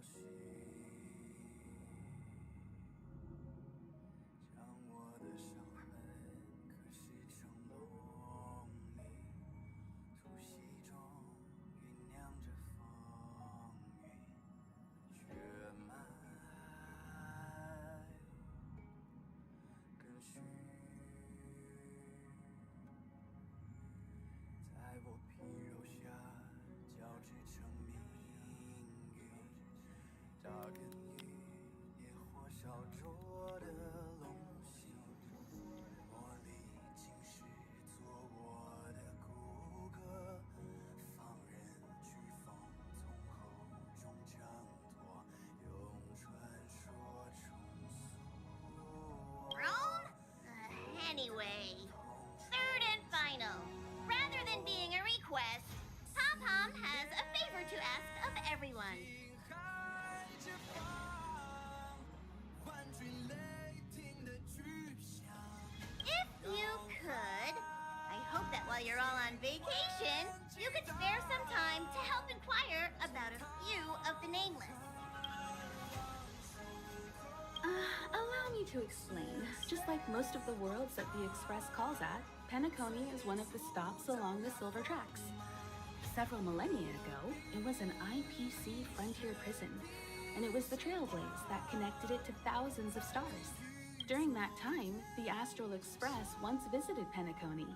息，将我的伤痕刻蚀成龙鳞，突袭中酝酿着风云，血脉跟循，在我皮肉下交织成命运，扎根于烈火烧灼的龙心，磨砺今世做我的骨骼，放任飓风从口中挣脱，用传说重塑我。 Anyway, third and final. Rather than being a request, Pom-Pom has a favor to ask of everyone. If you could, I hope that while you're all on vacation, you could spare some time to help inquire about a few of the nameless. Allow me to explain. Just like most of the worlds that the Express calls at, Penacony is one of the stops along the Silver Tracks. Several millennia ago, it was an IPC frontier prison, and it was the Trailblaze that connected it to thousands of stars. During that time, the Astral Express once visited Penacony.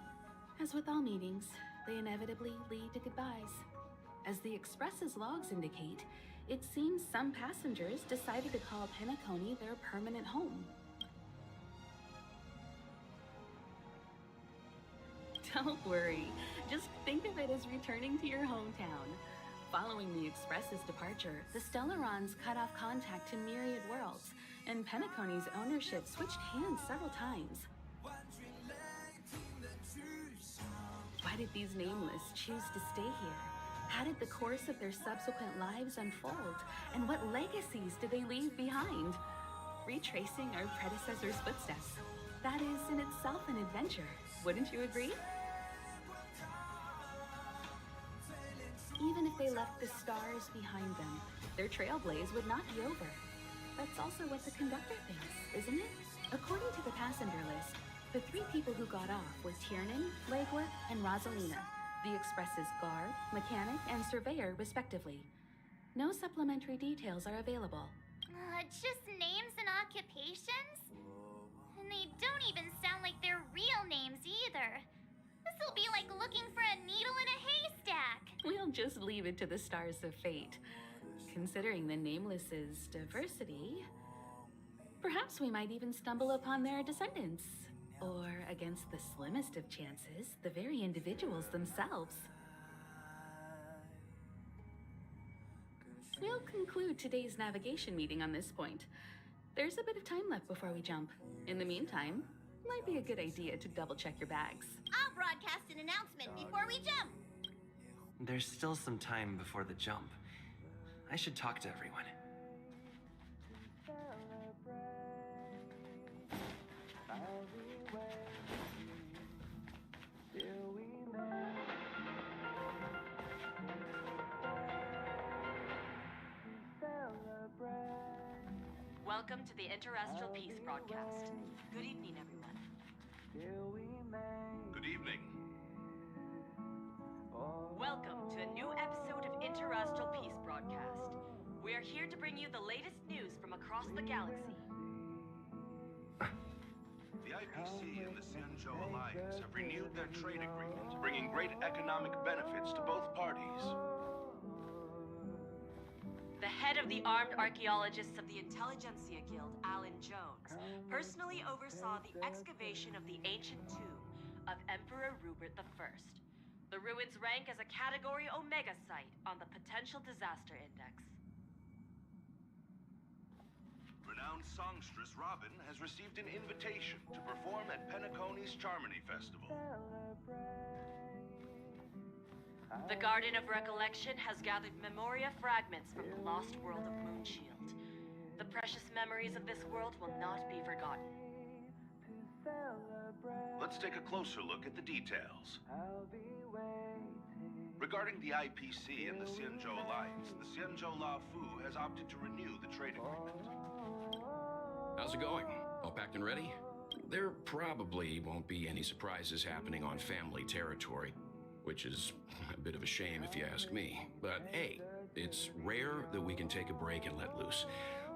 As with all meetings, they inevitably lead to goodbyes. As the Express's logs indicate, it seems some passengers decided to call Penacony their permanent home. Don't worry, just think of it as returning to your hometown. Following the Express's departure, the Stellarons cut off contact to myriad worlds, and Penacony's ownership switched hands several times. Why did these nameless choose to stay here? How did the course of their subsequent lives unfold? And what legacies did they leave behind? Retracing our predecessors' footsteps. That is in itself an adventure, wouldn't you agree? Even if they left the stars behind them, their trailblaze would not be over. That's also what the conductor thinks, isn't it? According to the passenger list, the 3 people who got off were Tiernan, Legwork, and Rosalina, the Express's guard, mechanic, and surveyor, respectively. No supplementary details are available. Just names and occupations? And they don't even sound like their real names either. This'll be like looking for a needle in a haystack. We'll just leave it to the stars of fate. Considering the Nameless's diversity, perhaps we might even stumble upon their descendants. Or, against the slimmest of chances, the very individuals themselves. We'll conclude today's navigation meeting on this point. There's a bit of time left before we jump. In the meantime, might be a good idea to double-check your bags. I'll broadcast an announcement before we jump. There's still some time before the jump. I should talk to everyone. Welcome to the Interastral Peace broadcast. Good evening, everyone. Good evening. Welcome to a new episode of Interastral Peace broadcast. We are here to bring you the latest news from across the galaxy. The IPC and the Xianzhou Alliance have renewed their trade agreement, bringing great economic benefits to both parties. The head of the Armed Archaeologists of the Intelligentsia Guild, Alan Jones, personally oversaw the excavation of the ancient tomb of Emperor Rupert I. The ruins rank as a Category Omega site on the Potential Disaster Index. Renowned songstress Robin has received an invitation to perform at Penacony's Charmony Festival. The Garden of Recollection has gathered Memoria fragments from the lost world of Moonshield. The precious memories of this world will not be forgotten. Let's take a closer look at the details. Regarding the IPC and the Xianzhou Alliance, the Xianzhou La Fu has opted to renew the trade agreement. How's it going? All packed and ready? There probably won't be any surprises happening on family territory, which is a bit of a shame if you ask me. But hey, it's rare that we can take a break and let loose.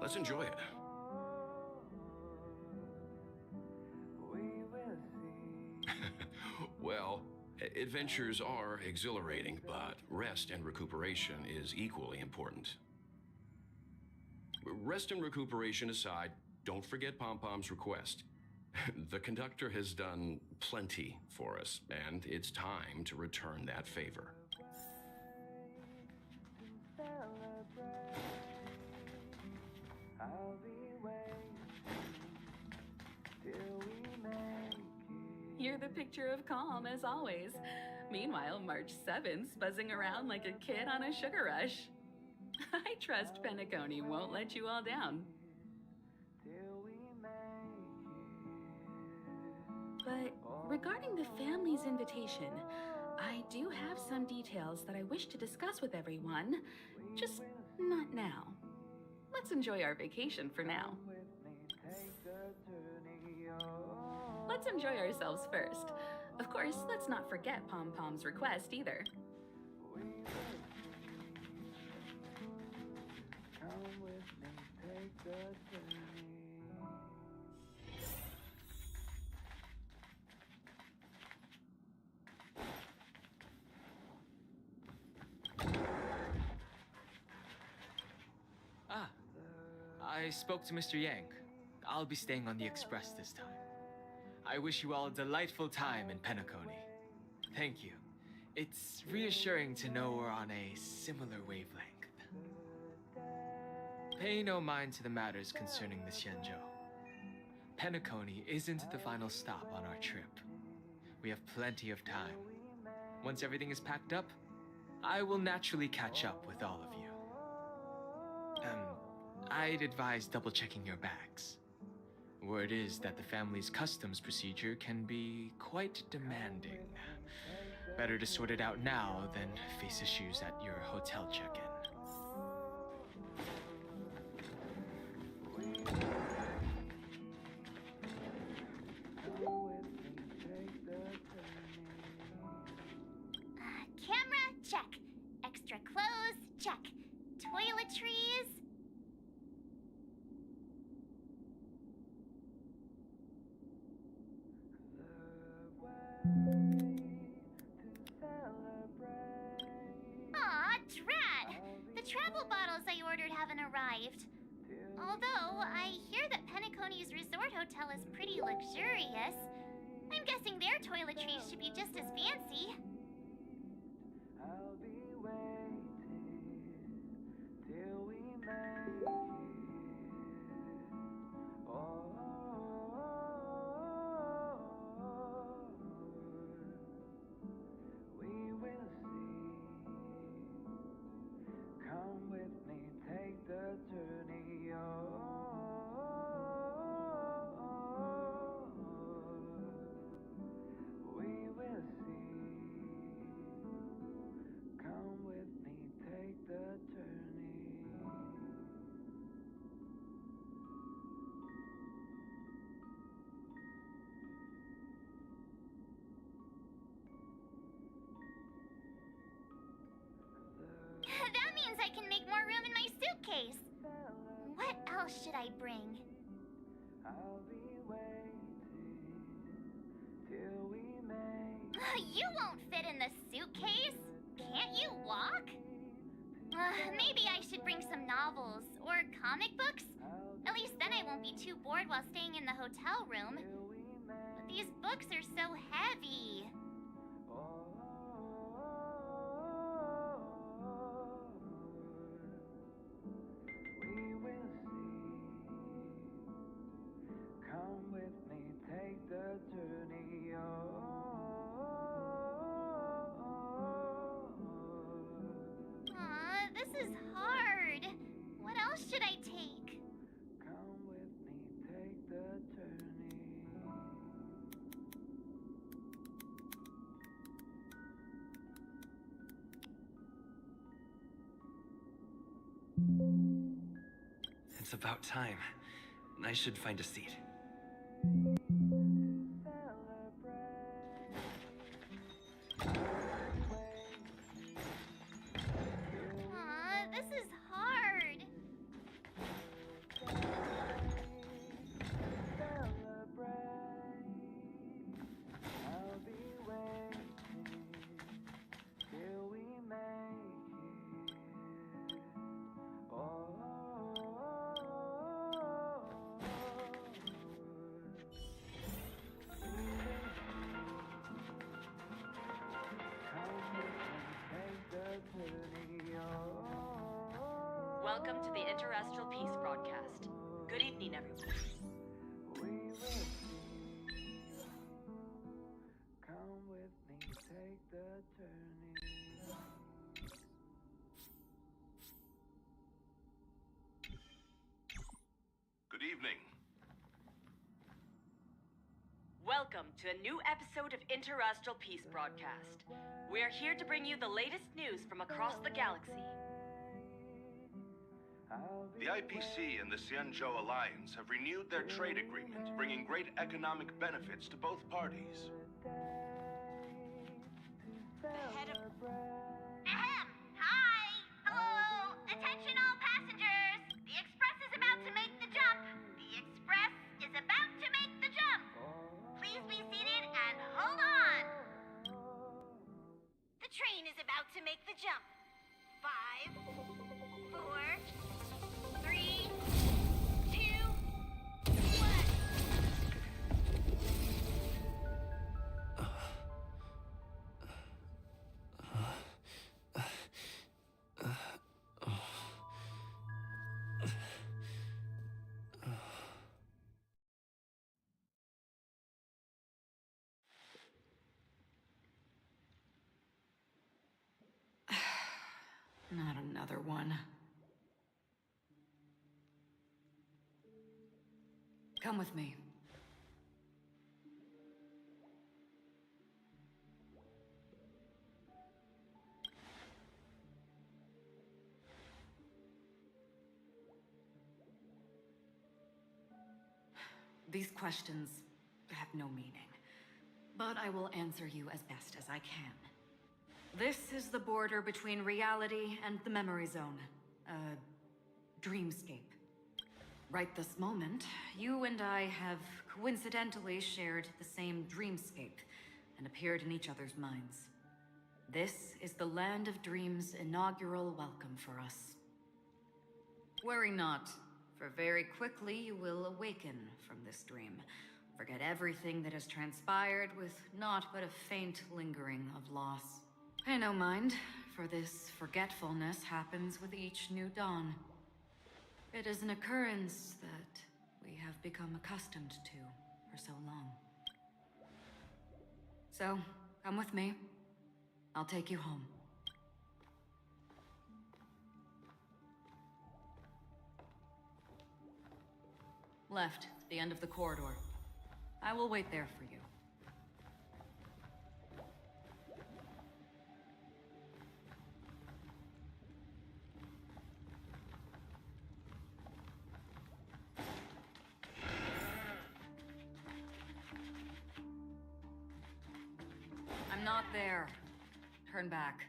Let's enjoy it. Well, adventures are exhilarating, but rest and recuperation is equally important. Rest and recuperation aside, don't forget Pom-Pom's request. The conductor has done plenty for us, and it's time to return that favor. You're the picture of calm, as always. Meanwhile, March 7th's buzzing around like a kid on a sugar rush. I trust Penacony won't let you all down. But regarding the family's invitation, I do have some details that I wish to discuss with everyone, just not now. Let's enjoy our vacation for now. Let's enjoy ourselves first. Of course, let's not forget Pom-Pom's request either. I spoke to Mr. Yang. I'll be staying on the express this time. I wish you all a delightful time in Penacony. Thank you. It's reassuring to know we're on a similar wavelength. Pay no mind to the matters concerning the Xianzhou. Penacony isn't the final stop on our trip. We have plenty of time. Once everything is packed up, I will naturally catch up with all of you. I'd advise double-checking your bags. Word is that the family's customs procedure can be quite demanding. Better to sort it out now than face issues at your hotel check-in. Camera, check. Extra clothes, check. Toiletries. Aw, drat! The travel bottles I ordered haven't arrived. Although, I hear that Penacony's resort hotel is pretty luxurious. I'm guessing their toiletries should be just as fancy. That means I can make more room in my suitcase. What else should I bring? You won't fit in the suitcase. Can't you walk? Maybe I should bring some novels or comic books. At least then I won't be too bored while staying in the hotel room. But these books are so heavy. This is hard. What else should I take? It's about time. I should find a seat. Aw, this is hard. Welcome to the Interestral Peace broadcast. Good evening, everyone. Good evening. Welcome to a new episode of Interestral Peace broadcast. We are here to bring you the latest news from across the galaxy. The IPC and the Xianzhou Alliance have renewed their trade agreement, bringing great economic benefits to both parties. The head of... Ahem. Hi. Hello. Attention all passengers. The express is about to make the jump. The express is about to make the jump. Please be seated and hold on. The train is about to make the jump. 5, 4, 3, 2, 1. Not another one. Come with me. These questions have no meaning, but I will answer you as best as I can. This is the border between reality and the memory zone. A dreamscape. Right this moment, you and I have coincidentally shared the same dreamscape and appeared in each other's minds. This is the Land of Dreams' inaugural welcome for us. Worry not, for very quickly you will awaken from this dream. Forget everything that has transpired with naught but a faint lingering of loss. Pay no mind, for this forgetfulness happens with each new dawn. It is an occurrence that we have become accustomed to for so long. So, come with me. I'll take you home. Left, the end of the corridor. I will wait there for you. I'm not there. Turn back.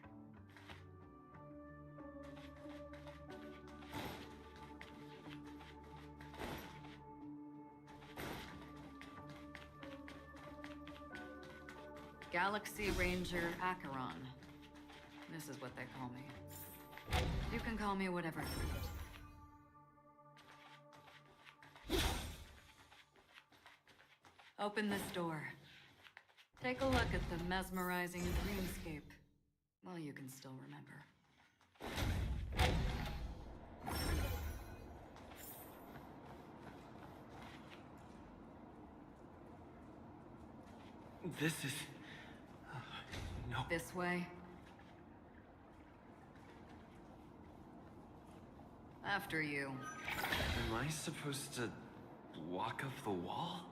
Galaxy Ranger Acheron. This is what they call me. You can call me whatever you want. Open this door. Take a look at the mesmerizing dreamscape while you can still remember. This is... no. This way. After you. Am I supposed to walk up the wall?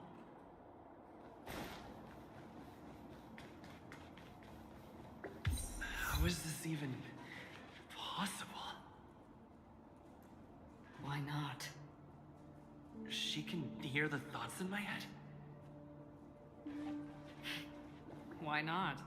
How is this even possible? Why not? She can hear the thoughts in my head? Why not?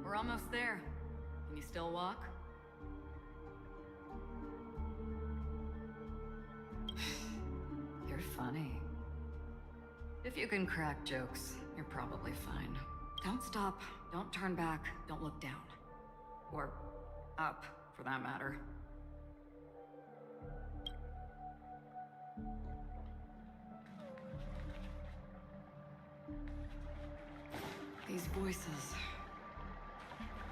We're almost there. Can you still walk? You're funny. If you can crack jokes, you're probably fine. Don't stop, don't turn back, don't look down. Or up, for that matter. These voices...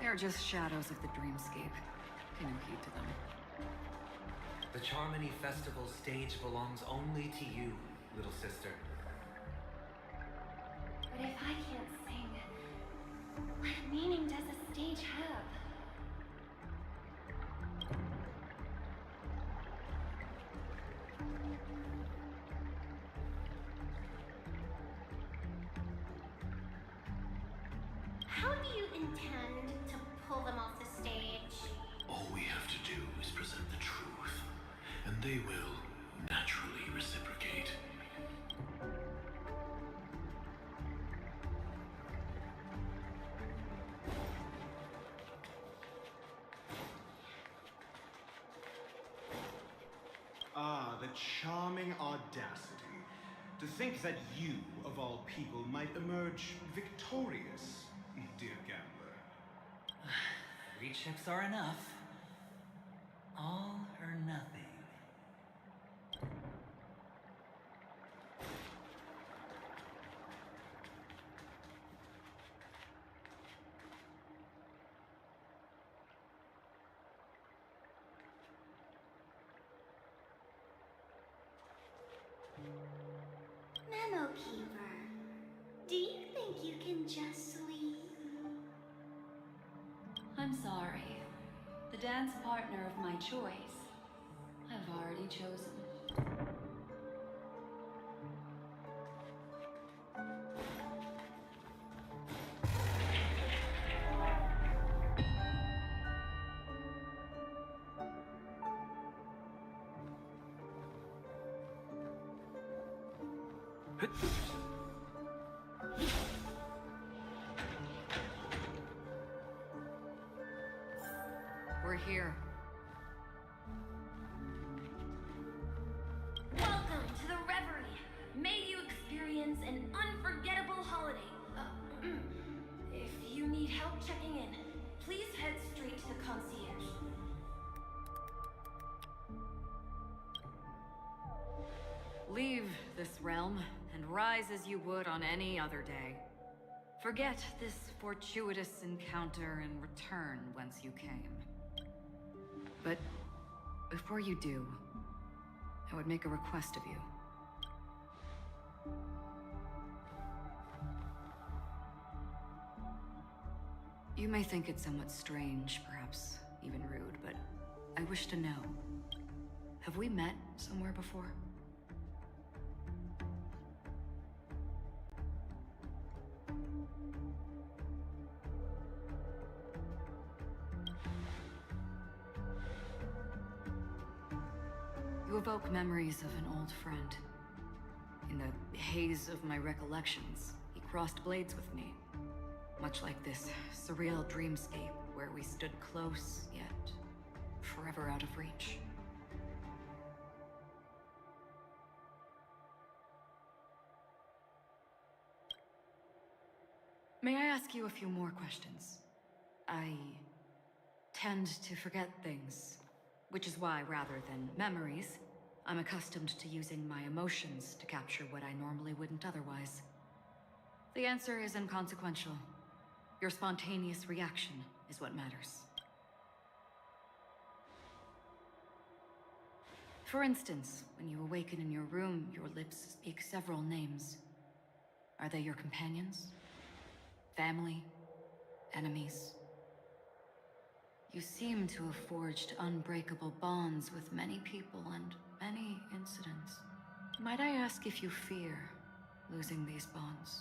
they're just shadows of the dreamscape. Pay no heed to them. The Charmony Festival stage belongs only to you, little sister. But if I can't sing, what meaning does a stage have? How do you intend to pull them off the stage? All we have to do is present the truth, and they will naturally reciprocate. Ah, the charming audacity. To think that you, of all people, might emerge victorious, dear gambler. 3 chips are enough. All or nothing. Memo Keeper, do you think you can just leave? I'm sorry. The dance partner of my choice, I've already chosen. We're here. Welcome to the Reverie. May you experience an unforgettable holiday. If you need help checking in, please head straight to the concierge. Leave this realm and rise as you would on any other day. Forget this fortuitous encounter and return whence you came. But before you do, I would make a request of you. You may think it somewhat strange, perhaps even rude, but I wish to know. Have we met somewhere before? You evoke memories of an old friend. In the haze of my recollections, he crossed blades with me. Much like this surreal dreamscape where we stood close, yet forever out of reach. May I ask you a few more questions? I tend to forget things, which is why, rather than memories, I'm accustomed to using my emotions to capture what I normally wouldn't otherwise. The answer is inconsequential. Your spontaneous reaction is what matters. For instance, when you awaken in your room, your lips speak several names. Are they your companions? Family? Enemies? You seem to have forged unbreakable bonds with many people and many incidents. Might I ask if you fear losing these bonds?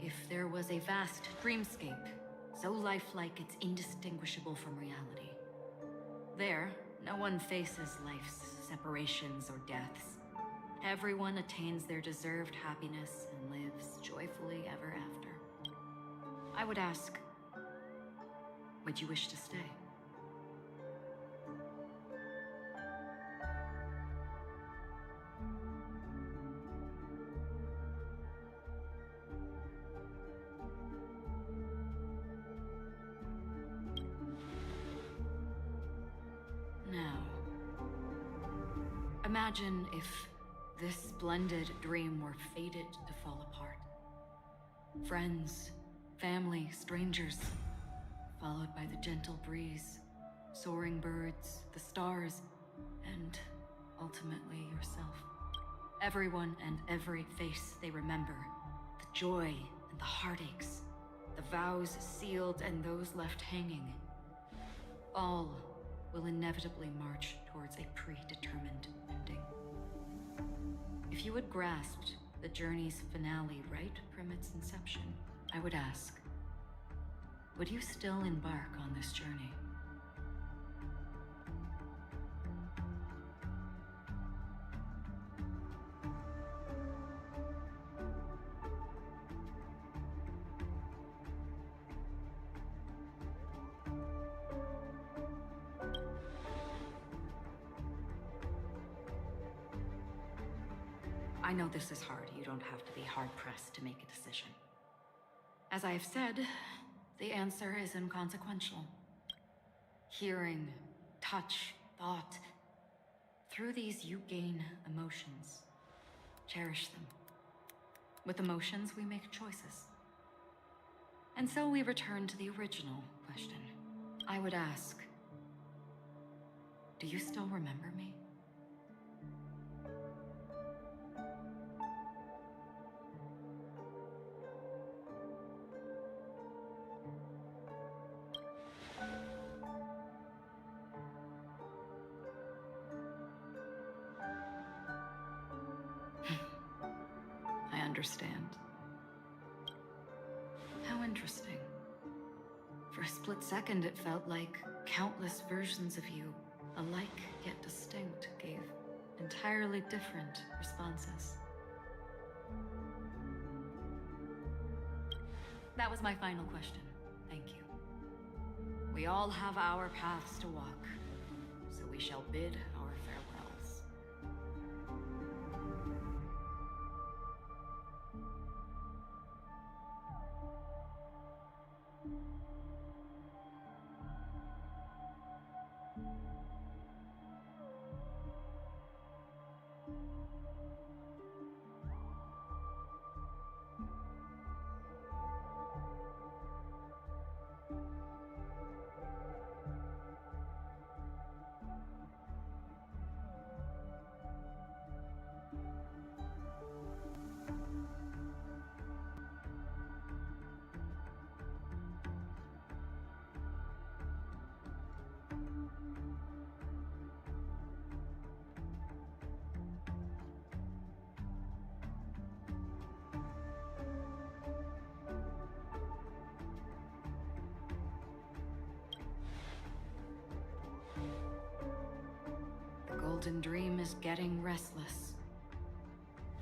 If there was a vast dreamscape, so lifelike it's indistinguishable from reality. There, no one faces life's separations or deaths. Everyone attains their deserved happiness and lives joyfully ever after. I would ask, would you wish to stay? Imagine if this splendid dream were fated to fall apart. Friends, family, strangers, followed by the gentle breeze, soaring birds, the stars, and ultimately yourself. Everyone and every face they remember, the joy and the heartaches, the vows sealed and those left hanging, all will inevitably march towards a predetermined ending. If you had grasped the journey's finale right from its inception, I would ask, would you still embark on this journey? I know this is hard. You don't have to be hard-pressed to make a decision. As I have said, the answer is inconsequential. Hearing, touch, thought. Through these you gain emotions. Cherish them. With emotions, we make choices. And so we return to the original question. I would ask, do you still remember me? I understand. How interesting. For a split second, it felt like countless versions of you, alike yet distinct, gave entirely different responses. That was my final question. Thank you. We all have our paths to walk, so we shall bid our farewells. The Golden Dream is getting restless.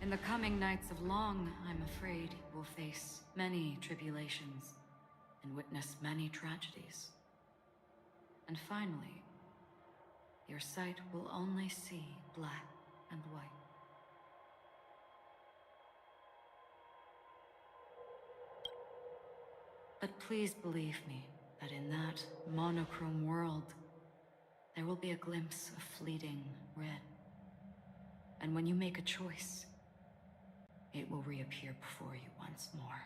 In the coming nights of Long, I'm afraid you will face many tribulations and witness many tragedies. And finally, your sight will only see black and white. But please believe me that in that monochrome world, there will be a glimpse of fleeting red. And when you make a choice, it will reappear before you once more.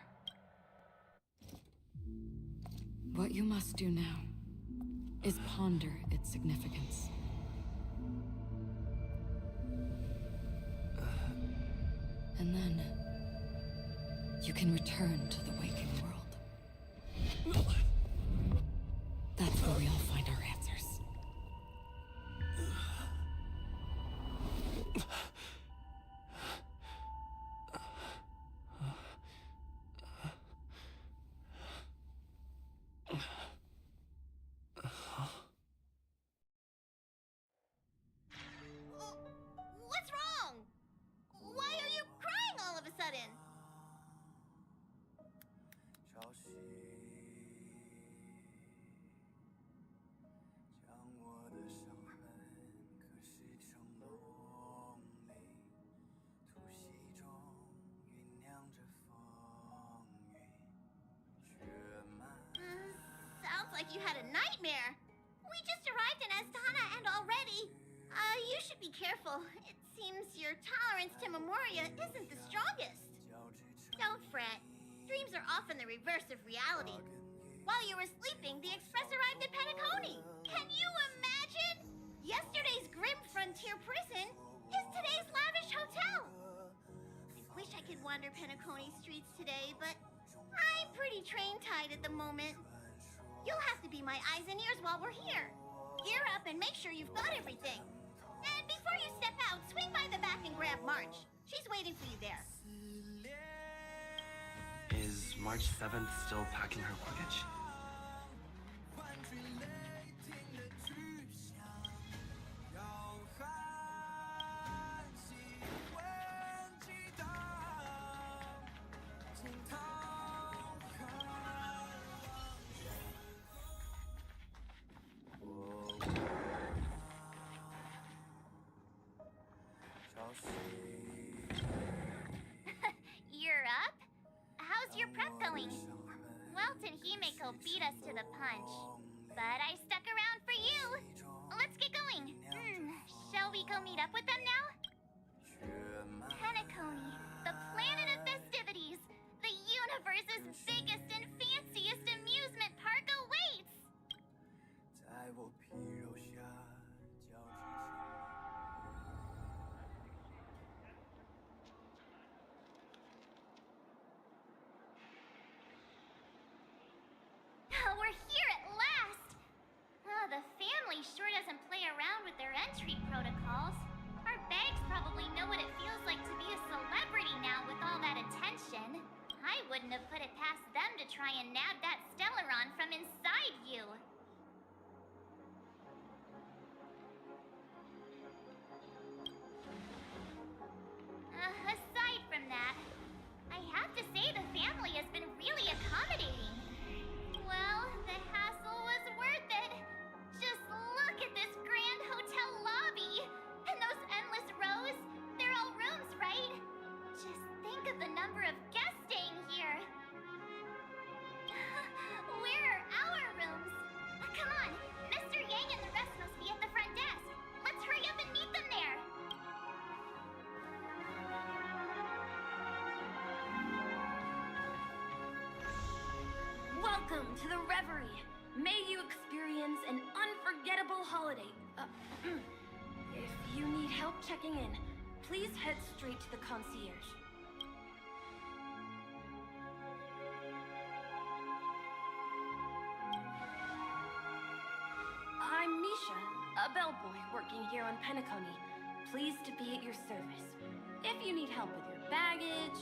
What you must do now is ponder its significance. And then you can return to the waking world. That's where we all find our answers. What's wrong? Why are you crying all of a sudden? 潮汐将我的伤痕刻蚀成龙鳞，突袭中酝酿着风雨，雪漫。Sounds like you had a nightmare. We just arrived in Astana and already. You should be careful. It seems your tolerance to Memoria isn't the strongest. Don't fret. Dreams are often the reverse of reality. While you were sleeping, the express arrived at Penacony. Can you imagine? Yesterday's grim frontier prison is today's lavish hotel. I wish I could wander Penacony streets today, but I'm pretty train-tied at the moment. You'll have to be my eyes and ears while we're here. Gear up and make sure you've got everything. And before you step out, swing by the back and grab March. She's waiting for you there. Is March 7th still packing her luggage? You're up? How's your prep going? Welt and Himeko beat us to the punch. But I stuck around for you. Let's get going. Shall we go meet up with them now? Penacony, the planet of festivities. The universe's biggest and fanciest amusement park awaits. 在我皮肉下交织成。 We're here at last! The family sure doesn't play around with their entry protocols. Our bags probably know what it feels like to be a celebrity now with all that attention. I wouldn't have put it past them to try and nab that Stellaron from inside you. Aside from that, I have to say the family has been really accommodating. Well, the hassle was worth it. Just look at this grand hotel lobby. And those endless rows. They're all rooms, right? Just think of the number of guests staying here. Where are our rooms? Come on, Mr. Yang and the rest must be at the front desk. Let's hurry up and meet them there. Welcome to the Reverie. May you experience an unforgettable holiday. If you need help checking in, please head straight to the concierge. I'm Misha, a bellboy working here on Penacony. Pleased to be at your service. If you need help with your baggage...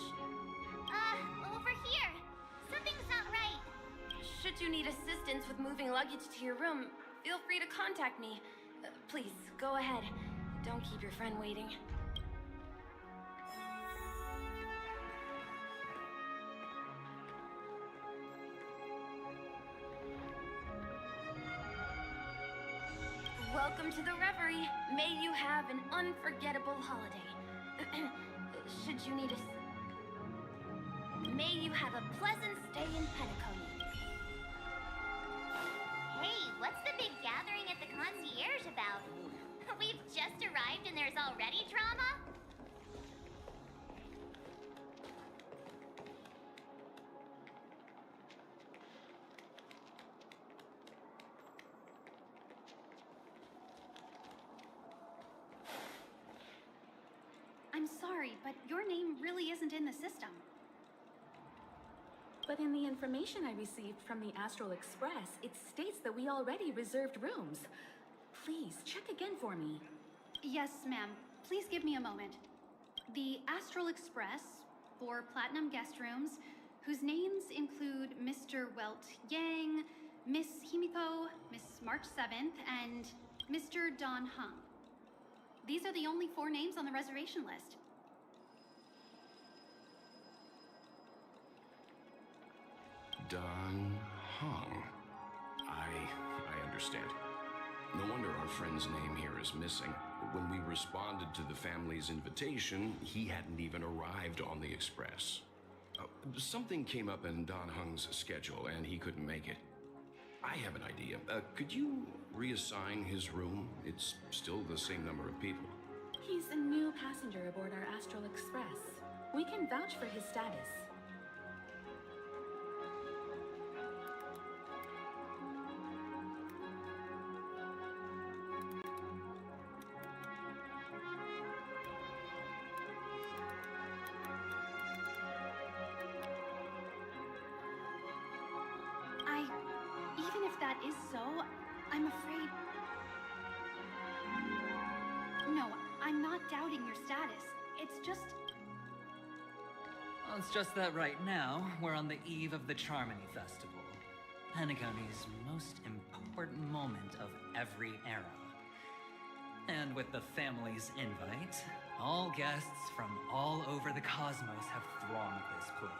Over here. Something's not right. Should you need assistance with moving luggage to your room, feel free to contact me. Please, go ahead. Don't keep your friend waiting. Welcome to the Reverie. May you have an unforgettable holiday. Should you need May you have a pleasant stay in Penacony. your name really isn't in the system. But in the information I received from the Astral Express, it states that we already reserved rooms. Please, check again for me. Yes, ma'am. Please give me a moment. The Astral Express, 4 platinum guest rooms, whose names include Mr. Welt Yang, Miss Himiko, Miss March 7th, and Mr. Don Hung. These are the only 4 names on the reservation list. Don Hung. I understand. No wonder our friend's name here is missing. When we responded to the family's invitation, he hadn't even arrived on the express. Something came up in Don Hung's schedule, and he couldn't make it. I have an idea. Could you reassign his room? It's still the same number of people. He's a new passenger aboard our Astral Express. We can vouch for his status. Even if that is so, I'm afraid... No, I'm not doubting your status. It's just... Well, it's just that right now, we're on the eve of the Charmony Festival. Penacony's most important moment of every era. And with the family's invite, all guests from all over the cosmos have thronged this place.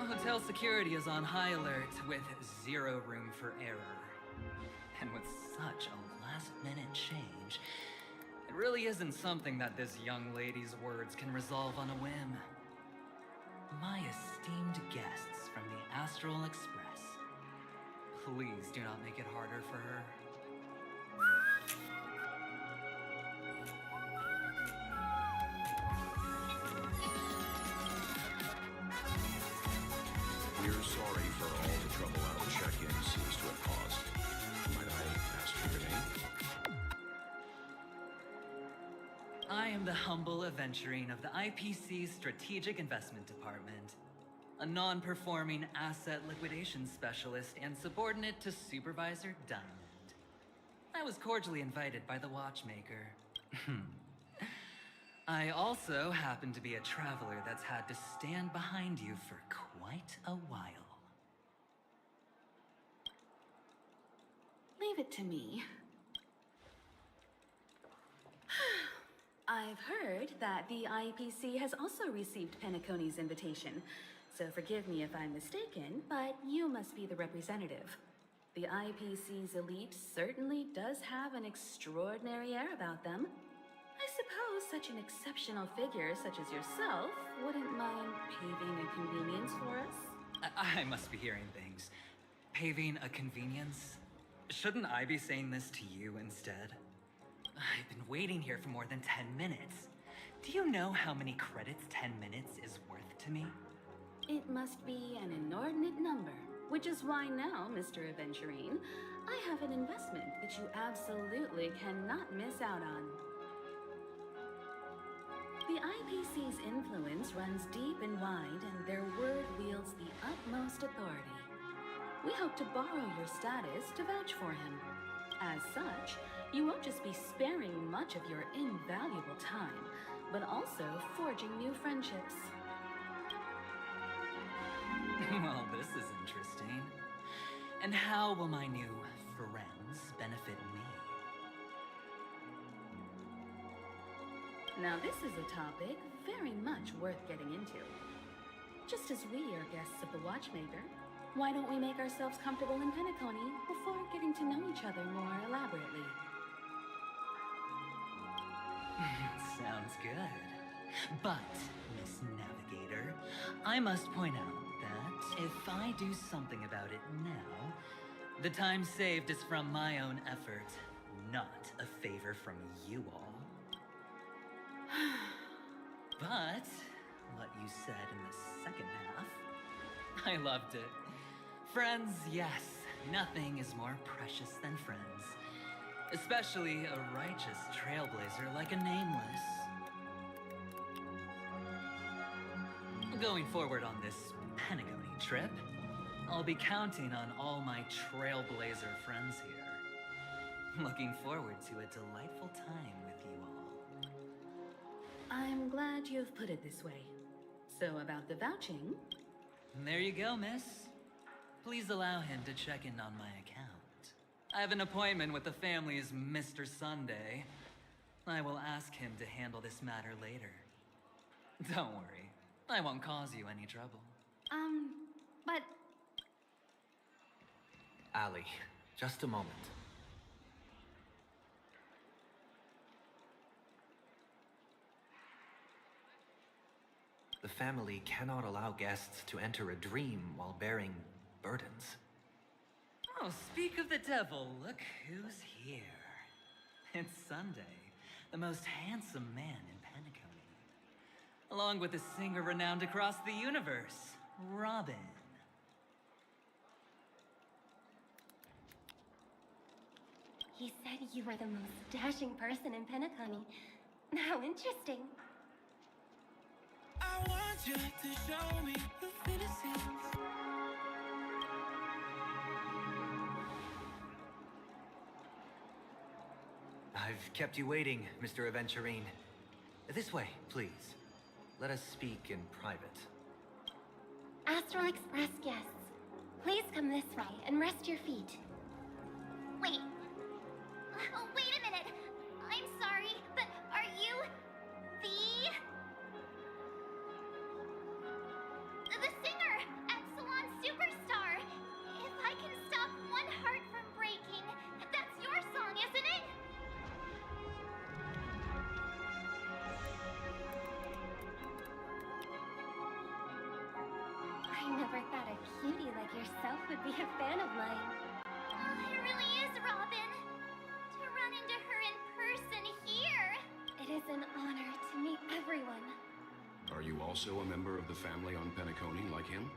Hotel security is on high alert with 0 room for error. And with such a last-minute change, it really isn't something that this young lady's words can resolve on a whim. My esteemed guests from the Astral Express, please do not make it harder for her. We're sorry for all the trouble our check-in seems to have caused. Might I ask for your name? I am the humble aventurine of the IPC's Strategic Investment Department, a non-performing asset liquidation specialist and subordinate to Supervisor Diamond. I was cordially invited by the watchmaker. I also happen to be a traveler that's had to stand behind you for quite a while. Leave it to me. I've heard that the IPC has also received Penacony's invitation, so forgive me if I'm mistaken, but you must be the representative. The IPC's elite certainly does have an extraordinary air about them. I suppose such an exceptional figure such as yourself wouldn't mind paving a convenience for us? I must be hearing things. Paving a convenience? Shouldn't I be saying this to you instead? I've been waiting here for more than 10 minutes. Do you know how many credits 10 minutes is worth to me? It must be an inordinate number, which is why now, Mr. Aventurine, I have an investment that you absolutely cannot miss out on. The IPC's influence runs deep and wide, and their word wields the utmost authority. We hope to borrow your status to vouch for him. As such, you won't just be sparing much of your invaluable time, but also forging new friendships. Well, this is interesting. And how will my new friends benefit me? Now this is a topic very much worth getting into. Just as we are guests of the Watchmaker, why don't we make ourselves comfortable in Penacony before getting to know each other more elaborately? Sounds good. But, Miss Navigator, I must point out that if I do something about it now, the time saved is from my own effort, not a favor from you all. But, what you said in the second half, I loved it. Friends, yes, nothing is more precious than friends. Especially a righteous trailblazer like a Nameless. Going forward on this Penacony trip, I'll be counting on all my trailblazer friends here. Looking forward to a delightful time with you all. I'm glad you've put it this way. So about the vouching... There you go, miss. Please allow him to check in on my account. I have an appointment with the family's Mr. Sunday. I will ask him to handle this matter later. Don't worry, I won't cause you any trouble. But... Ali, just a moment. The family cannot allow guests to enter a dream while bearing burdens. Oh, speak of the devil, look who's here. It's Sunday, the most handsome man in Penacony. Along with a singer renowned across the universe, Robin. He said you were the most dashing person in Penacony. How interesting. I want you to show me the Philippines. I've kept you waiting, Mr. Aventurine. This way, please. Let us speak in private. Astral Express guests, please come this way and rest your feet. Wait. Oh, wait a minute. I'm sorry, but are you the singer, Epsilon Superstar? If I can stop one heart from breaking, that's your song, isn't it? I never thought a cutie like yourself would be a fan of mine. Oh, it really is, Robin. To run into her in person here. It is an honor to meet everyone. Are you also a member of the family on Penacony like him?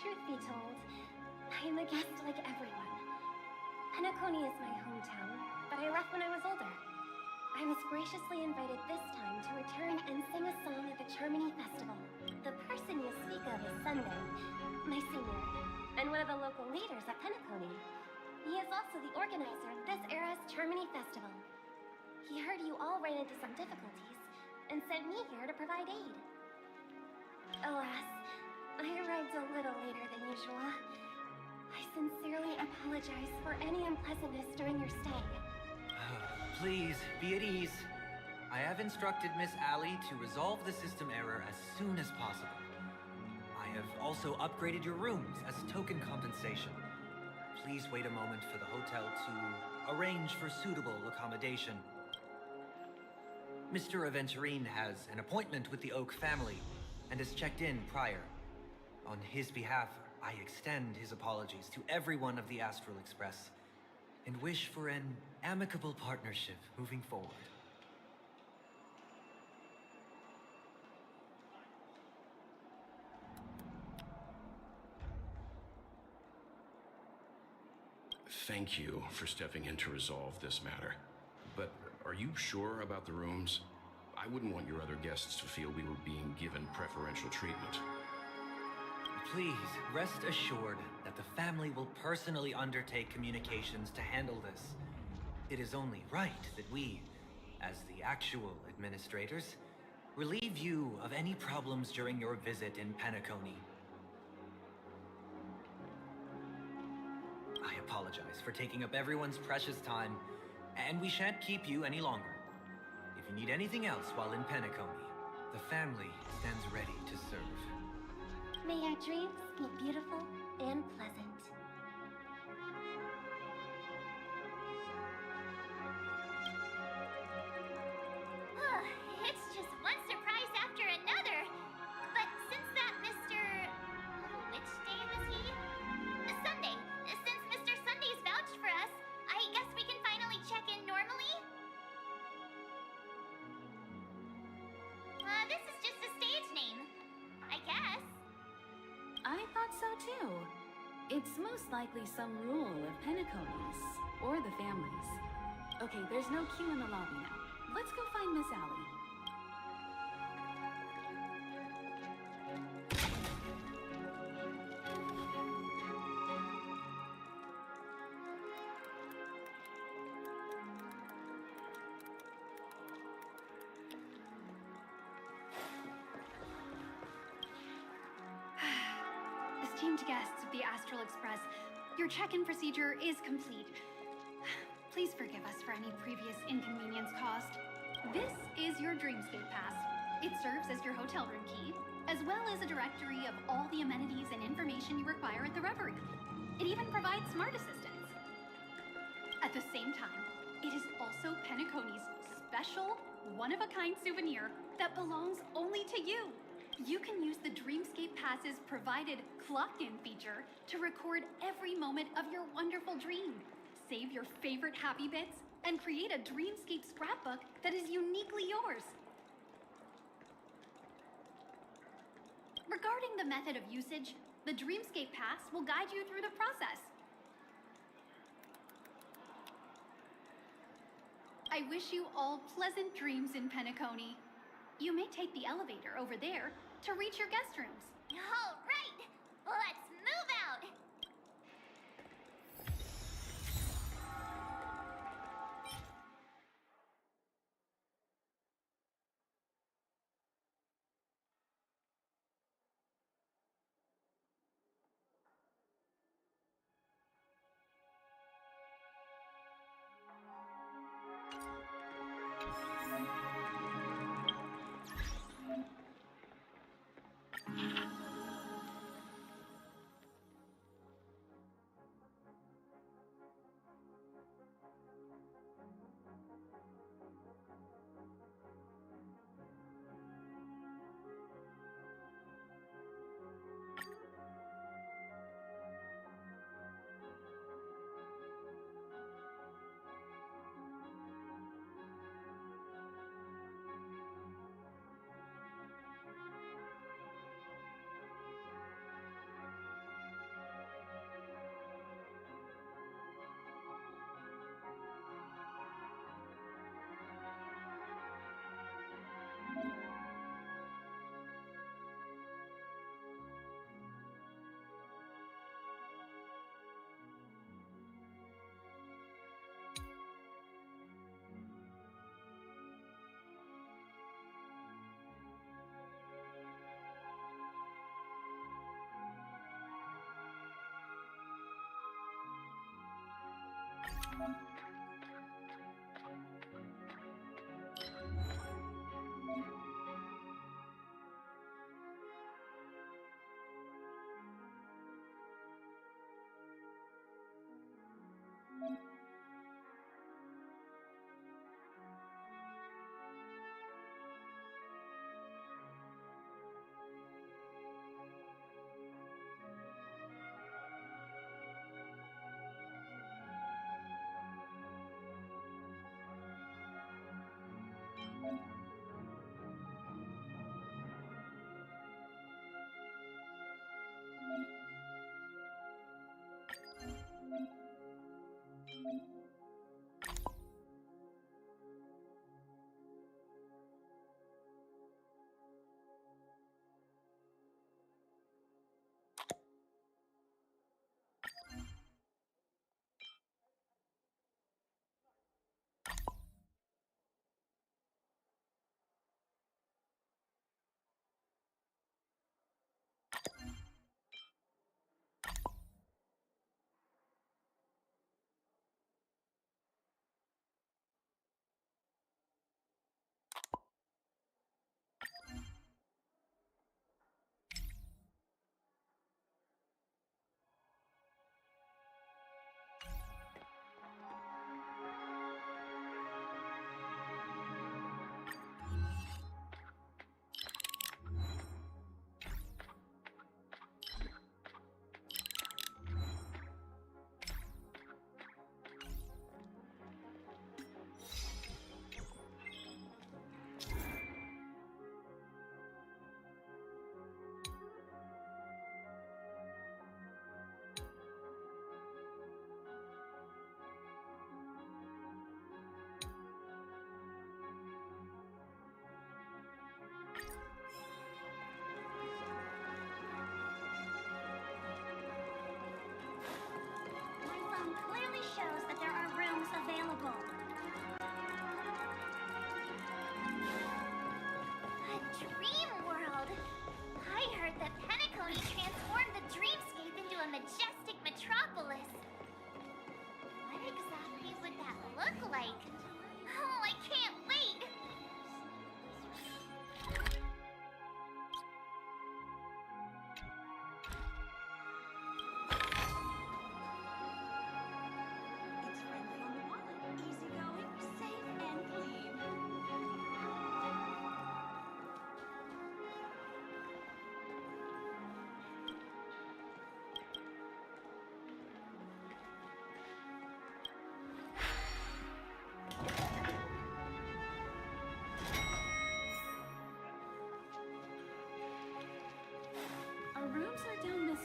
Truth be told, I am a guest like everyone. Penacony is my hometown, but I left when I was older. I was graciously invited this time to return and sing a song at the Charmony Festival. The person you speak of is Sunday, my senior, and one of the local leaders at Penacony. He is also the organizer of this era's Charmony Festival. He heard you all ran into some difficulties and sent me here to provide aid. Alas, I arrived a little later than usual. I sincerely apologize for any unpleasantness during your stay. Please, be at ease. I have instructed Miss Ali to resolve the system error as soon as possible. I have also upgraded your rooms as token compensation. Please wait a moment for the hotel to arrange for suitable accommodation. Mr. Aventurine has an appointment with the Oak family and has checked in prior. On his behalf, I extend his apologies to everyone of the Astral Express and wish for an amicable partnership moving forward. Thank you for stepping in to resolve this matter. But are you sure about the rooms? I wouldn't want your other guests to feel we were being given preferential treatment. Please, rest assured that the family will personally undertake communications to handle this. It is only right that we, as the actual administrators, relieve you of any problems during your visit in Penacony. I apologize for taking up everyone's precious time, and we shan't keep you any longer. If you need anything else while in Penacony, the family stands ready to serve. May your dreams be beautiful and pleasant. It's just one surprise after another. But since that Mr. Which day was he? Sunday. Since Mr. Sunday's vouched for us, I guess we can finally check in normally? This is just a stage name, I guess. I It's most likely some rule of Penacony's, or the family's. Okay, there's no queue in the lobby now. Let's go find Miss Allie. Esteemed guests of the Astral Express, your check-in procedure is complete. Please forgive us for any previous inconvenience caused. This is your Dreamscape Pass. It serves as your hotel room key, as well as a directory of all the amenities and information you require at the Reverie. It even provides smart assistants. At the same time, it is also Penacony's special, one-of-a-kind souvenir that belongs only to you. You can use the Dreamscape Pass's provided clock-in feature to record every moment of your wonderful dream. Save your favorite happy bits and create a Dreamscape scrapbook that is uniquely yours. Regarding the method of usage, the Dreamscape Pass will guide you through the process. I wish you all pleasant dreams in Penacony. You may take the elevator over there to reach your guest rooms. All right, let's move out.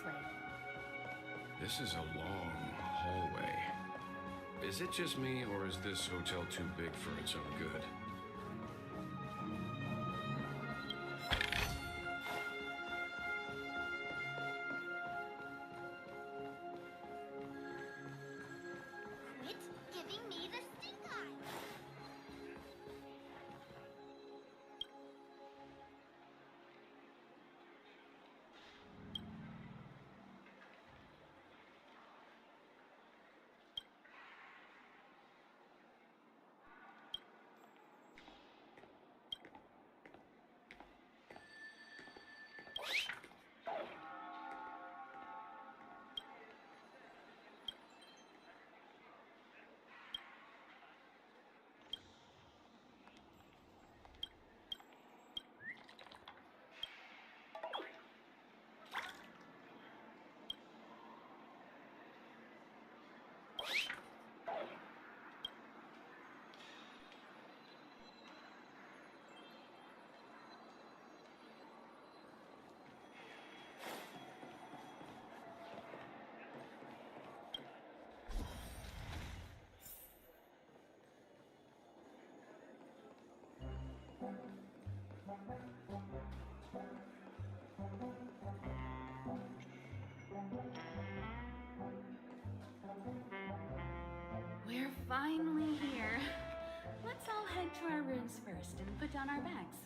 way. This is a long hallway. Is it just me, or is this hotel too big for its own good? Quit giving me the stink eye. We're finally here. Let's all head to our rooms first and put down our bags.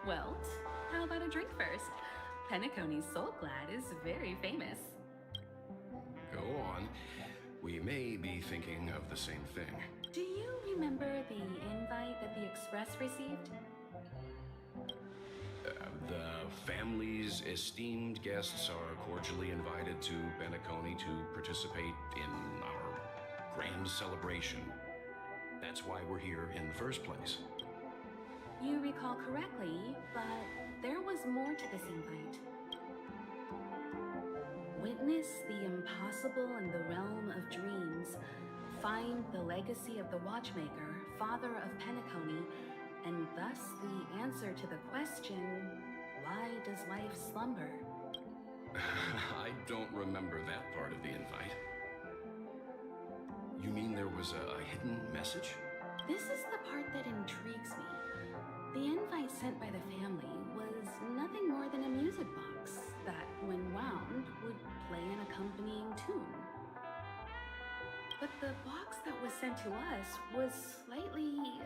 Welt, how about a drink first? Penacony's Soul Glad is very famous. Go on. We may be thinking of the same thing. Do you remember the invite that the Express received? The family's esteemed guests are cordially invited to Penacony to participate in our grand celebration. That's why we're here in the first place. You recall correctly, but there was more to this invite. Witness the impossible in the realm of dreams. Find the legacy of the Watchmaker, father of Penacony, and thus the answer to the question, why does life slumber? I don't remember that part of the invite. You mean there was a hidden message? This is the part that intrigues me. The invite sent by the family was nothing more than a music box that, when wound, would play an accompanying tune. But the box that was sent to us was slightly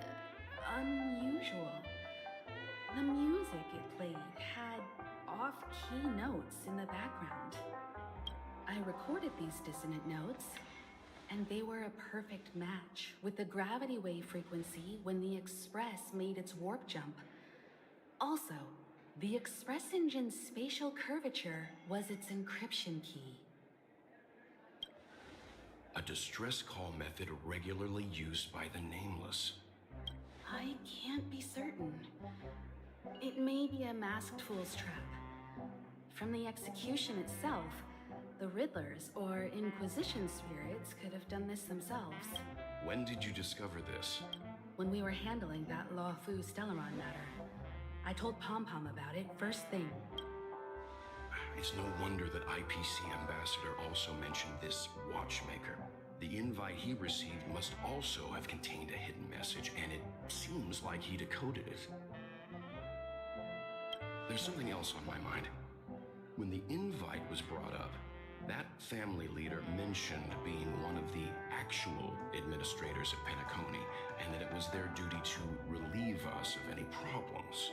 unusual. The music it played had off-key notes in the background. I recorded these dissonant notes, and they were a perfect match with the gravity wave frequency when the Express made its warp jump. Also, the Express engine's spatial curvature was its encryption key. A distress call method regularly used by the Nameless. I can't be certain. It may be a masked fool's trap. From the execution itself, the Riddlers or Inquisition spirits could have done this themselves. When did you discover this? When we were handling that Lawfu Stellaron matter. I told Pom Pom about it first thing. It's no wonder that IPC Ambassador also mentioned this Watchmaker. The invite he received must also have contained a hidden message, and it seems like he decoded it. There's something else on my mind. When the invite was brought up, that family leader mentioned being one of the actual administrators of Penacony, and that it was their duty to relieve us of any problems.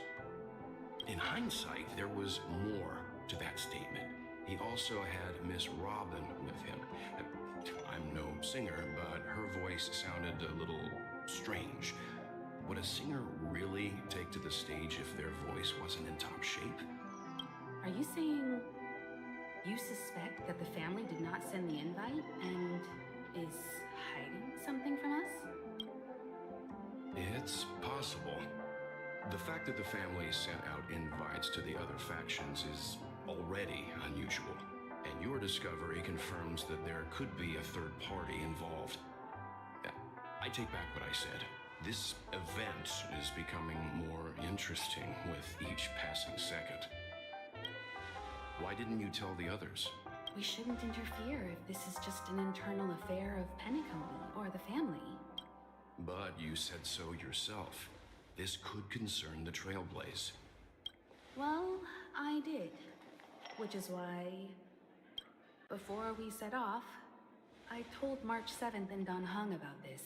In hindsight, there was more to that statement. He also had Miss Robin with him. I'm no singer, but her voice sounded a little strange. Would a singer really take to the stage if their voice wasn't in top shape? Are you saying you suspect that the family did not send the invite and is hiding something from us? It's possible. The fact that the family sent out invites to the other factions is already unusual, and your discovery confirms that there could be a third party involved. I take back what I said. This event is becoming more interesting with each passing second. Why didn't you tell the others? We shouldn't interfere if this is just an internal affair of Penacony or the family. But you said so yourself. This could concern the Trailblaze. Well, I did. Which is why, before we set off, I told March 7th and Don Hung about this.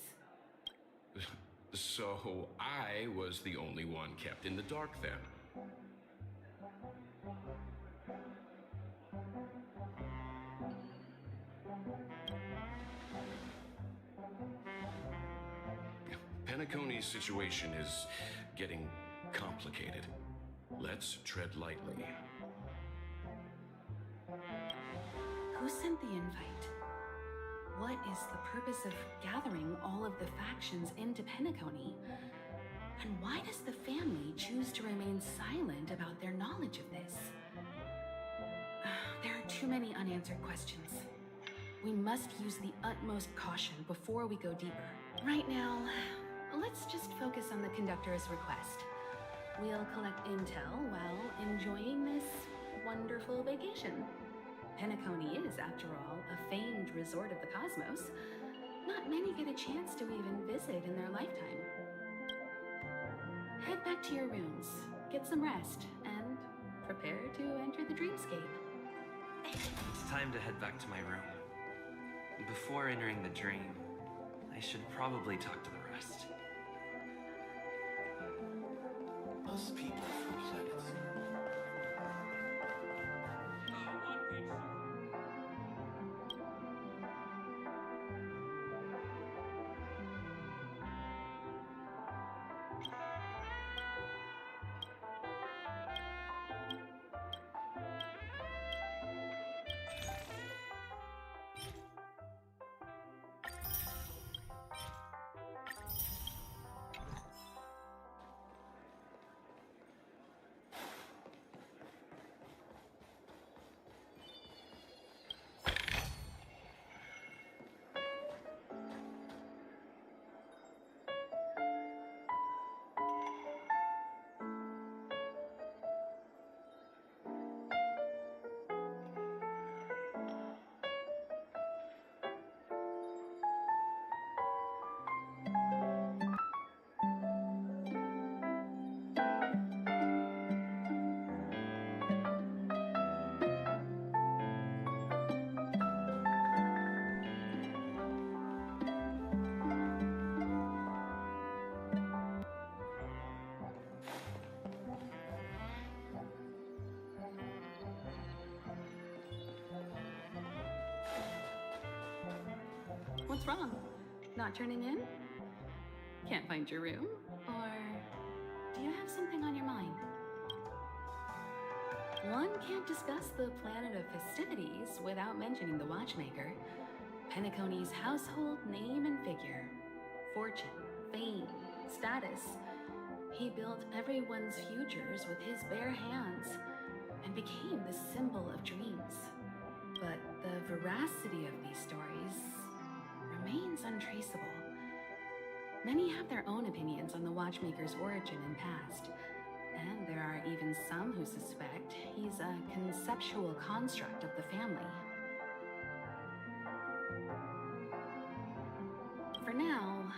So I was the only one kept in the dark then. Penacony's situation is getting complicated. Let's tread lightly. Who sent the invite? What is the purpose of gathering all of the factions into Penacony? And why does the family choose to remain silent about their knowledge of this? There are too many unanswered questions. We must use the utmost caution before we go deeper. Right now, let's just focus on the conductor's request. We'll collect intel while enjoying this wonderful vacation. Penacony is, after all, a famed resort of the cosmos. Not many get a chance to even visit in their lifetime. Head back to your rooms, get some rest, and prepare to enter the dreamscape. It's time to head back to my room. Before entering the dream, I should probably talk to the rest. Most people forget it. What's wrong? Not turning in? Can't find your room? Or do you have something on your mind? One can't discuss the planet of festivities without mentioning the watchmaker. Penacony's household name and figure. Fortune, fame, status. He built everyone's futures with his bare hands and became the symbol of dreams. But the veracity of these stories remains untraceable. Many have their own opinions on the watchmaker's origin and past, and there are even some who suspect he's a conceptual construct of the family. For now,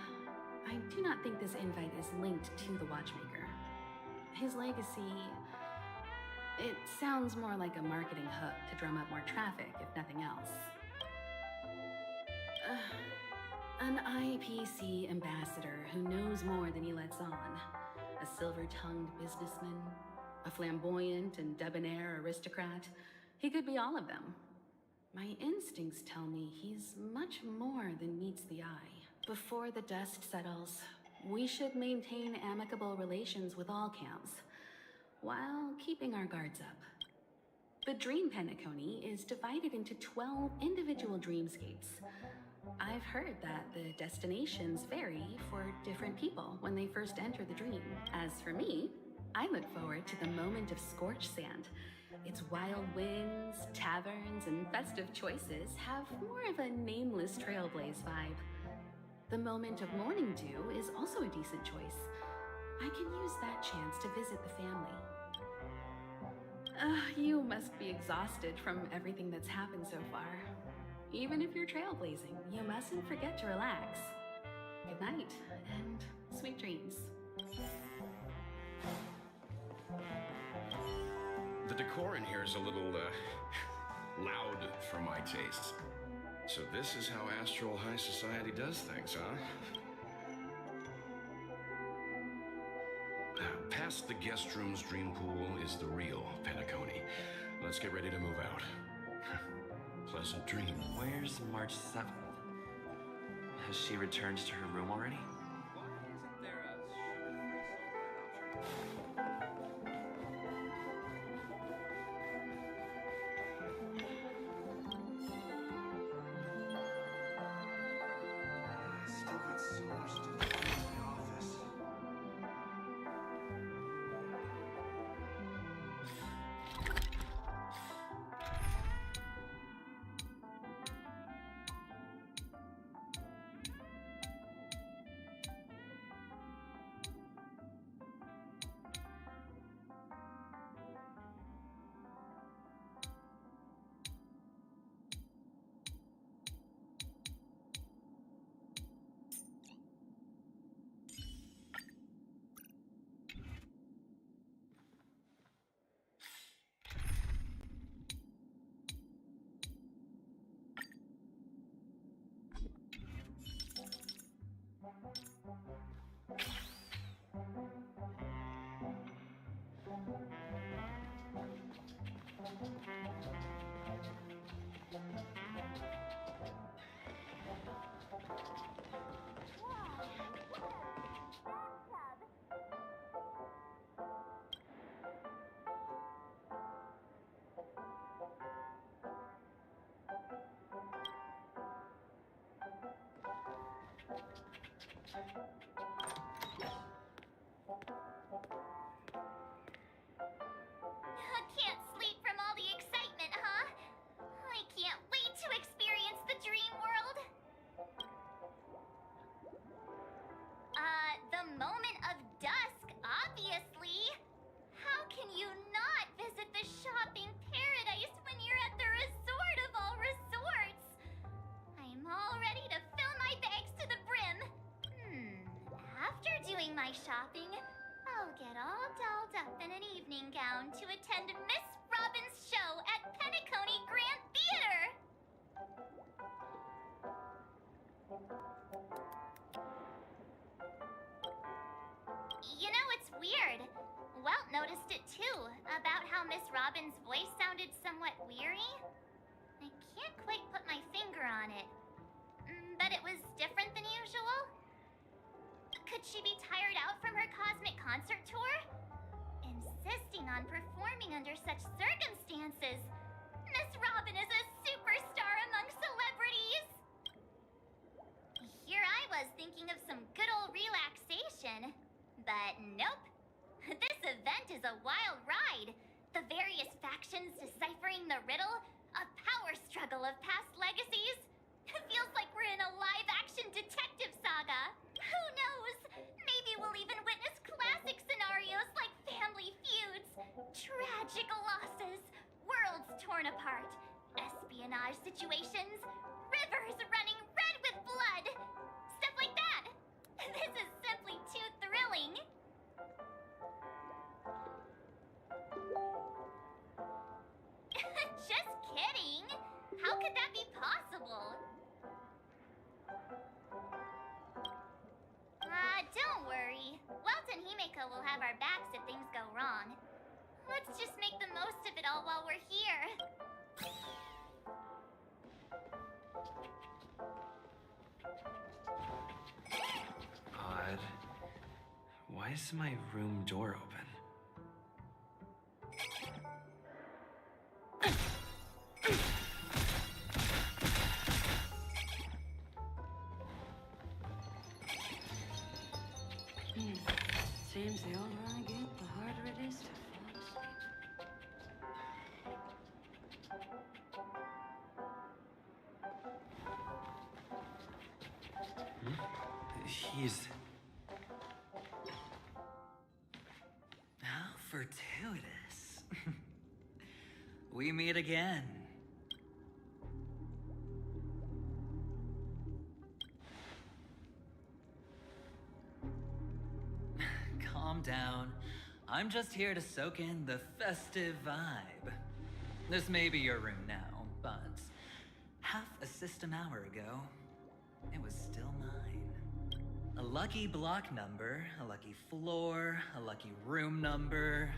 I do not think this invite is linked to the watchmaker. His legacy, it sounds more like a marketing hook to drum up more traffic, if nothing else. An IPC ambassador who knows more than he lets on. A silver-tongued businessman, a flamboyant and debonair aristocrat. He could be all of them. My instincts tell me he's much more than meets the eye. Before the dust settles, we should maintain amicable relations with all camps, while keeping our guards up. The Dream Penacony is divided into 12 individual dreamscapes. I've heard that the destinations vary for different people when they first enter the dream. As for me, I look forward to the moment of scorched sand. Its wild winds, taverns, and festive choices have more of a nameless Trailblaze vibe. The moment of morning dew is also a decent choice. I can use that chance to visit the family. You must be exhausted from everything that's happened so far. Even if you're trailblazing, you mustn't forget to relax. Good night, and sweet dreams. The decor in here is a little, loud for my tastes. So this is how Astral High Society does things, huh? Past the guest room's dream pool is the real Penacony. Let's get ready to move out. Pleasant dreams. Where's March 7th? Has she returned to her room already? Still got so much to do in the office. Can't sleep from all the excitement, huh? I can't wait to experience the dream world. The moment of dusk, obviously. How can you not visit the shopping paradise when you're at the resort of all resorts? I'm all ready to fill my bags to the brim. After doing my shopping, I'll get all dolled up in an evening gown to attend Miss Robin's show at Penacony Grand Theater. You know, it's weird. Welt noticed it too, about how Miss Robin's voice sounded somewhat weary. I can't quite put my finger on it, but it was different than usual. Could she be tired out from her cosmic concert tour? Insisting on performing under such circumstances. Miss Robin is a superstar among celebrities. Here I was thinking of some good old relaxation. But nope. This event is a wild ride. The various factions deciphering the riddle, a power struggle of past legacies. It feels like we're in a live-action detective saga. Who knows? Maybe we'll even witness classic scenarios like family feuds, tragic losses, worlds torn apart, espionage situations, rivers running red with blood. Stuff like that. This is simply too thrilling. Just kidding. How could that be possible? Don't worry. Welt and Himeko will have our backs if things go wrong. Let's just make the most of it all while we're here. Odd. Why is my room door open? Seems the older I get, the harder it is to fall asleep. Hmm? He's... How fortuitous. We meet again. Calm down. I'm just here to soak in the festive vibe. This may be your room now, but half a system hour ago, it was still mine. A lucky block number, a lucky floor, a lucky room number.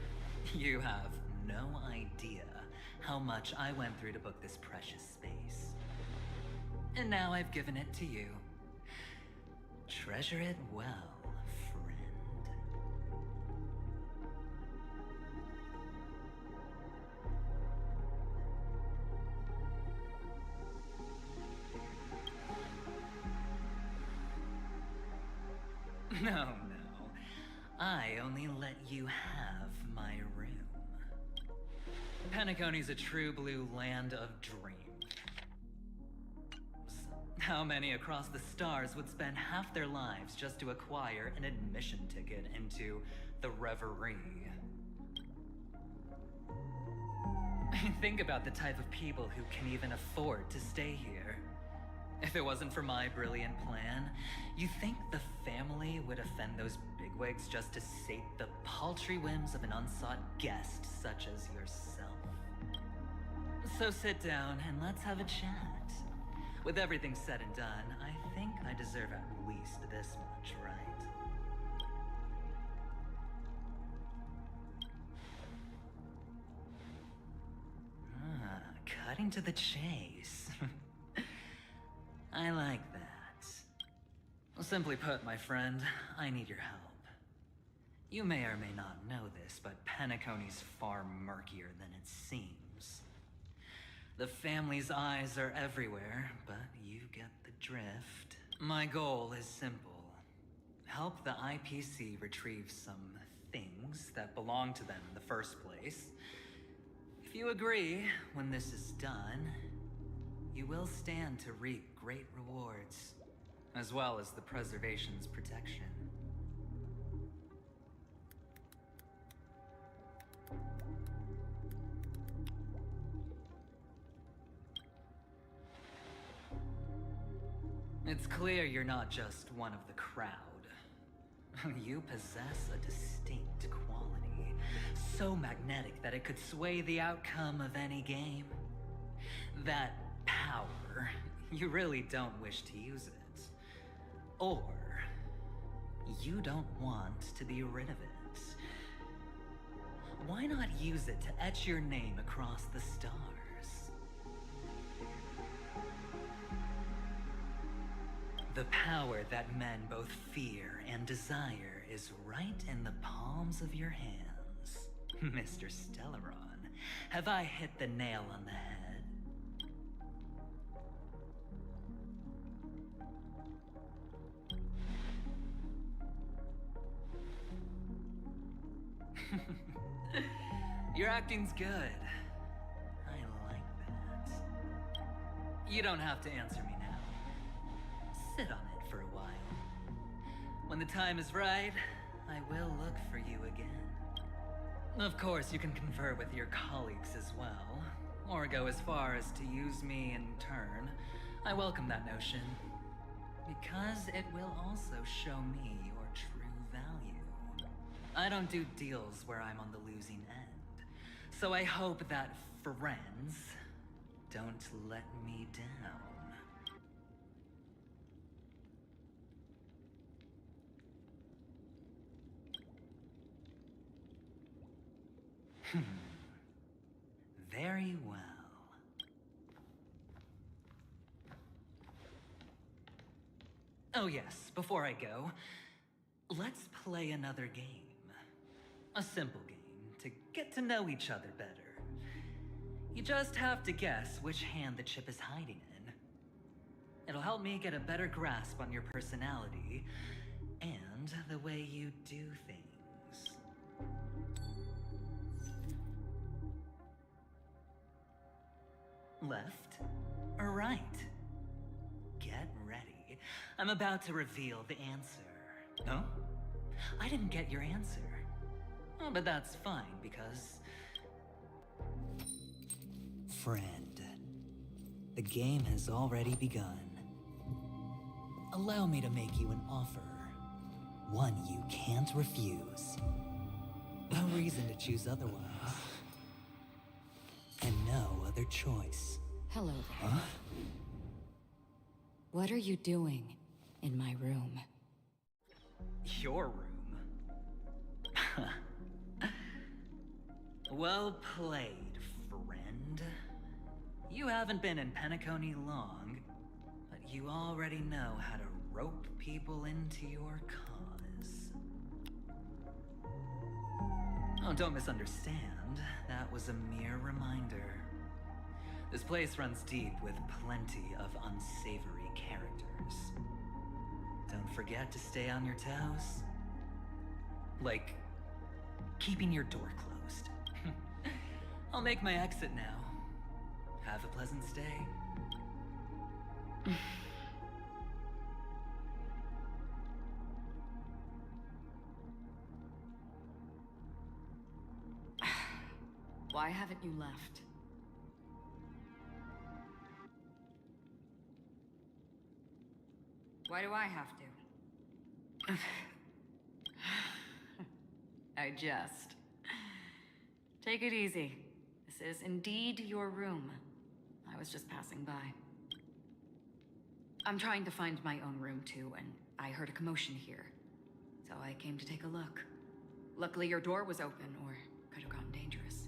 You have no idea how much I went through to book this precious space. And now I've given it to you. Treasure it well, friend. No. I only let you have my room. Penacony's a true blue land of dreams. How many across the stars would spend half their lives just to acquire an admission ticket into the reverie? Think about the type of people who can even afford to stay here. If it wasn't for my brilliant plan, you think the family would offend those bigwigs just to sate the paltry whims of an unsought guest such as yourself? So sit down and let's have a chat. With everything said and done, I think I deserve at least this much, right? Cutting to the chase. I like that. Simply put, my friend, I need your help. You may or may not know this, but Penacony's far murkier than it seems. The family's eyes are everywhere, but you get the drift. My goal is simple. Help the IPC retrieve some things that belong to them in the first place. If you agree, when this is done, you will stand to reap great rewards, as well as the preservation's protection. It's clear you're not just one of the crowd. You possess a distinct quality, so magnetic that it could sway the outcome of any game. That power, you really don't wish to use it. Or, you don't want to be rid of it. Why not use it to etch your name across the stars? The power that men both fear and desire is right in the palms of your hands. Mr. Stellaron, have I hit the nail on the head? Your acting's good. I like that. You don't have to answer me now. Sit on it for a while. When the time is right, I will look for you again. Of course, you can confer with your colleagues as well, or go as far as to use me in turn. I welcome that notion, because it will also show me your true value. I don't do deals where I'm on the losing end, so I hope that friends don't let me down. Very well. Oh yes, before I go, let's play another game. A simple game to get to know each other better. You just have to guess which hand the chip is hiding in. It'll help me get a better grasp on your personality and the way you do things. Left or right? Get ready. I'm about to reveal the answer. No? I didn't get your answer. Oh, but that's fine, because... Friend, the game has already begun. Allow me to make you an offer. One you can't refuse. No reason to choose otherwise. And no other choice. Hello there. Huh? What are you doing in my room? Your room? Well played, friend. You haven't been in Penacony long, but you already know how to rope people into your cause. Oh, don't misunderstand. That was a mere reminder. This place runs deep with plenty of unsavory characters. Don't forget to stay on your toes. Like, keeping your door closed. I'll make my exit now. Have a pleasant stay. Why haven't you left? Why do I have to? I jest. Take it easy. This is indeed your room. I was just passing by. I'm trying to find my own room too, and I heard a commotion here. So I came to take a look. Luckily your door was open, or could have gotten dangerous.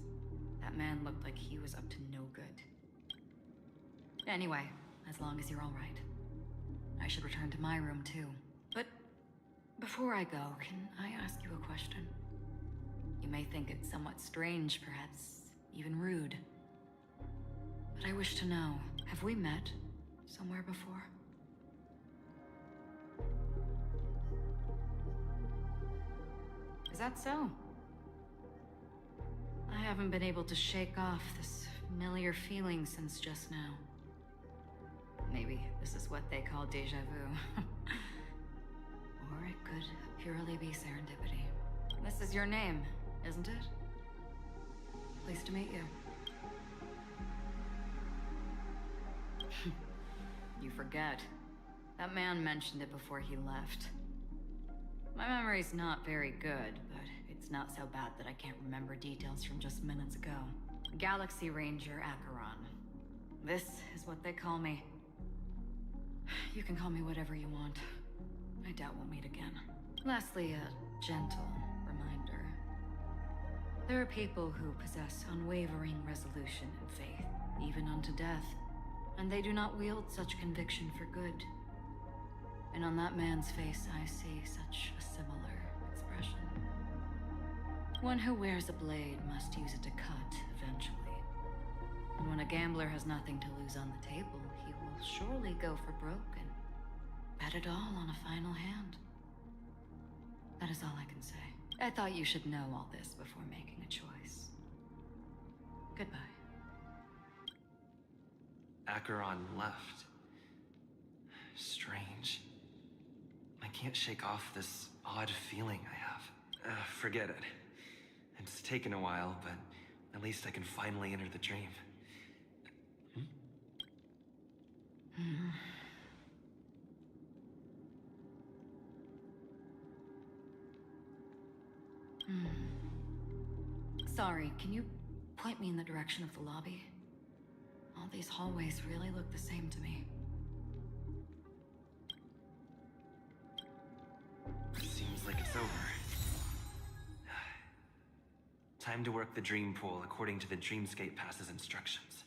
That man looked like he was up to no good. Anyway, as long as you're all right. I should return to my room too. But before I go, can I ask you a question? You may think it somewhat strange, perhaps even rude. But I wish to know, have we met somewhere before? Is that so? I haven't been able to shake off this familiar feeling since just now. Maybe this is what they call deja vu. Or it could purely be serendipity. This is your name, isn't it? Pleased to meet you. You forget. That man mentioned it before he left. My memory's not very good, but it's not so bad that I can't remember details from just minutes ago. Galaxy Ranger Acheron. This is what they call me. You can call me whatever you want. I doubt we'll meet again. Lastly, a gentle reminder. There are people who possess unwavering resolution and faith, even unto death, and they do not wield such conviction for good. And on that man's face, I see such a similar expression. One who wears a blade must use it to cut eventually. And when a gambler has nothing to lose on the table, he will surely go for broke and bet it all on a final hand. That is all I can say. I thought you should know all this before making a choice. Goodbye. Acheron left. Strange. I can't shake off this odd feeling I have. Forget it. It's taken a while, but at least I can finally enter the dream. Sorry, can you point me in the direction of the lobby? All these hallways really look the same to me. Seems like it's over. Time to work the dream pool according to the Dreamscape Pass's instructions.